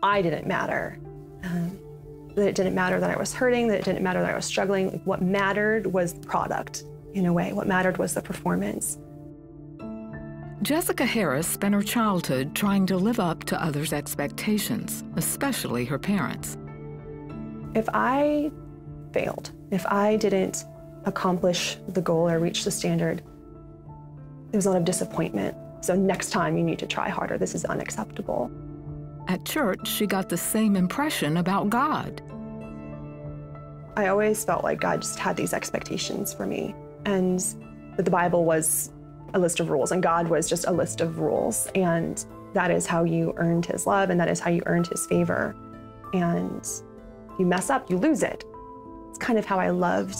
I didn't matter. That it didn't matter that I was hurting, that it didn't matter that I was struggling. What mattered was the product, in a way. What mattered was the performance. Jessica Harris spent her childhood trying to live up to others' expectations, especially her parents. If I failed, if I didn't accomplish the goal or reach the standard, there was a lot of disappointment. So next time you need to try harder. This is unacceptable. At church, she got the same impression about God. I always felt like God just had these expectations for me, and that the Bible was a list of rules, and God was just a list of rules, and that is how you earned his love, and that is how you earned his favor. And if you mess up, you lose it. It's kind of how I loved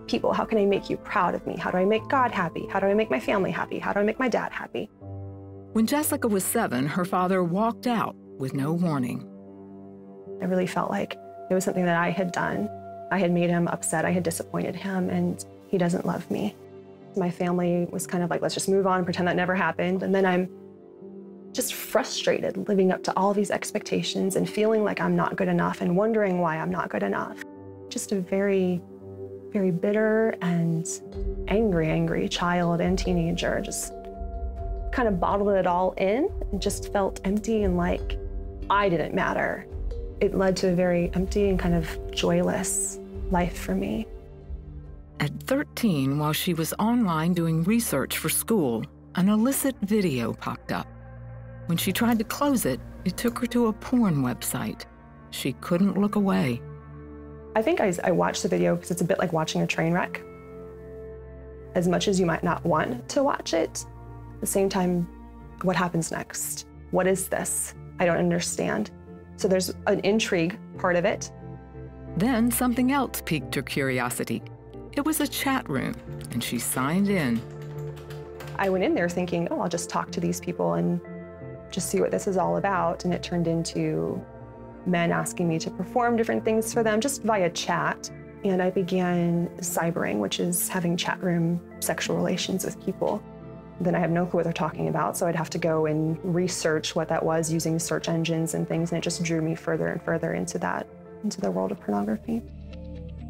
people. How can I make you proud of me? How do I make God happy? How do I make my family happy? How do I make my dad happy? When Jessica was 7, her father walked out with no warning. I really felt like it was something that I had done. I had made him upset, I had disappointed him, and he doesn't love me. My family was kind of like, let's just move on, pretend that never happened. And then I'm just frustrated living up to all these expectations and feeling like I'm not good enough and wondering why I'm not good enough. Just a very, very bitter and angry child and teenager. Just kind of bottled it all in and just felt empty and like I didn't matter. It led to a very empty and kind of joyless life for me. At 13, while she was online doing research for school, an illicit video popped up. When she tried to close it, it took her to a porn website. She couldn't look away. I think I watched the video because it's a bit like watching a train wreck. As much as you might not want to watch it, at the same time, what happens next? What is this? I don't understand. So there's an intrigue part of it. Then something else piqued her curiosity. It was a chat room, and she signed in. I went in there thinking, oh, I'll just talk to these people and just see what this is all about. And it turned into men asking me to perform different things for them just via chat. And I began cybering, which is having chat room sexual relations with people. Then I have no clue what they're talking about, so I'd have to go and research what that was using search engines and things, and it just drew me further and further into the world of pornography.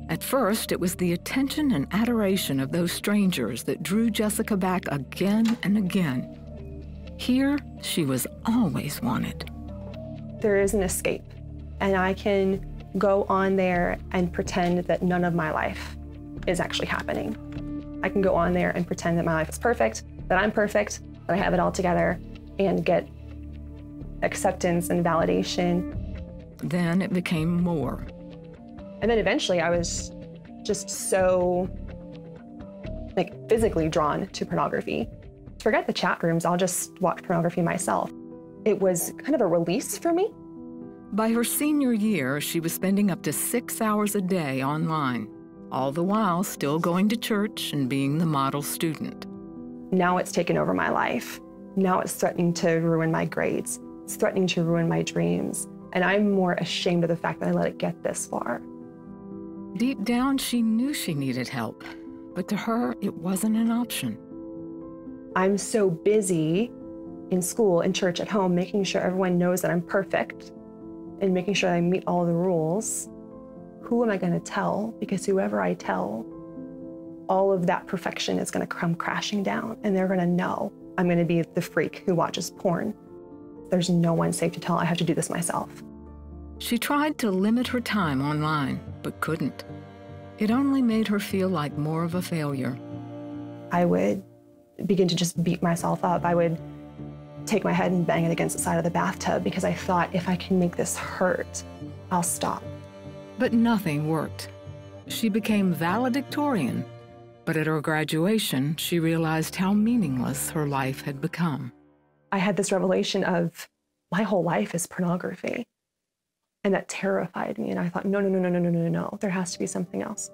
At first, it was the attention and adoration of those strangers that drew Jessica back again and again. Here, she was always wanted. There is an escape, and I can go on there and pretend that none of my life is actually happening. I can go on there and pretend that my life is perfect, that I'm perfect, that I have it all together, and get acceptance and validation. Then it became more. And then eventually I was just so physically drawn to pornography. Forget the chat rooms, I'll just watch pornography myself. It was kind of a release for me. By her senior year, she was spending up to 6 hours a day online, all the while still going to church and being the model student. Now it's taken over my life. Now it's threatening to ruin my grades. It's threatening to ruin my dreams. And I'm more ashamed of the fact that I let it get this far. Deep down, she knew she needed help, but to her, it wasn't an option. I'm so busy in school, in church, at home, making sure everyone knows that I'm perfect and making sure I meet all the rules. Who am I going to tell? Because whoever I tell, all of that perfection is going to come crashing down, and they're going to know I'm going to be the freak who watches porn. There's no one safe to tell. I have to do this myself. She tried to limit her time online, but couldn't. It only made her feel like more of a failure. I would begin to just beat myself up. I would take my head and bang it against the side of the bathtub because I thought, if I can make this hurt, I'll stop. But nothing worked. She became valedictorian, but at her graduation, she realized how meaningless her life had become. I had this revelation of my whole life is pornography. And that terrified me. And I thought, no, there has to be something else.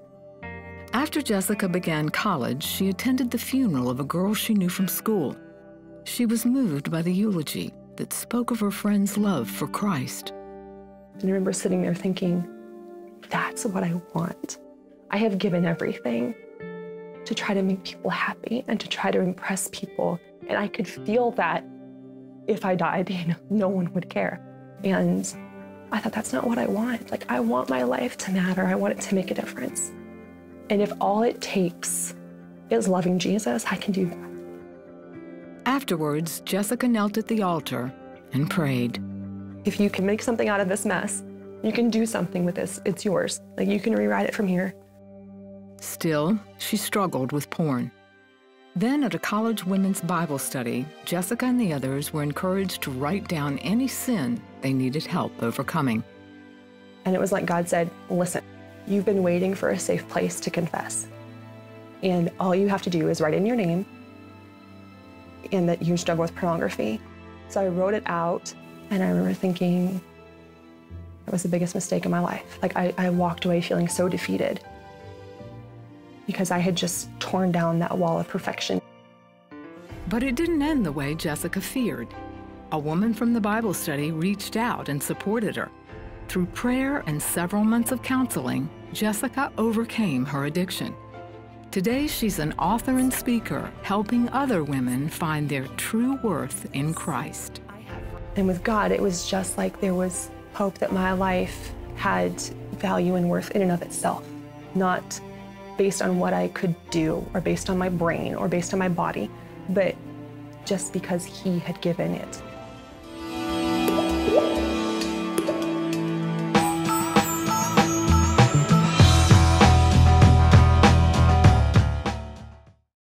After Jessica began college, she attended the funeral of a girl she knew from school. She was moved by the eulogy that spoke of her friend's love for Christ. And I remember sitting there thinking, that's what I want. I have given everything to try to make people happy and to try to impress people. And I could feel that if I died, no one would care. And I thought, that's not what I want. Like, I want my life to matter. I want it to make a difference. And if all it takes is loving Jesus, I can do that. Afterwards, Jessica knelt at the altar and prayed. If you can make something out of this mess, you can do something with this. It's yours. Like, you can rewrite it from here. Still, she struggled with porn. Then at a college women's Bible study, Jessica and the others were encouraged to write down any sin they needed help overcoming. And it was like God said, listen, you've been waiting for a safe place to confess. And all you have to do is write in your name and that you struggle with pornography. So I wrote it out, and I remember thinking it was the biggest mistake in my life. Like, I walked away feeling so defeated because I had just torn down that wall of perfection. But it didn't end the way Jessica feared. A woman from the Bible study reached out and supported her. Through prayer and several months of counseling, Jessica overcame her addiction. Today, she's an author and speaker, helping other women find their true worth in Christ. And with God, it was just like there was hope that my life had value and worth in and of itself, not based on what I could do or based on my brain or based on my body, but just because He had given it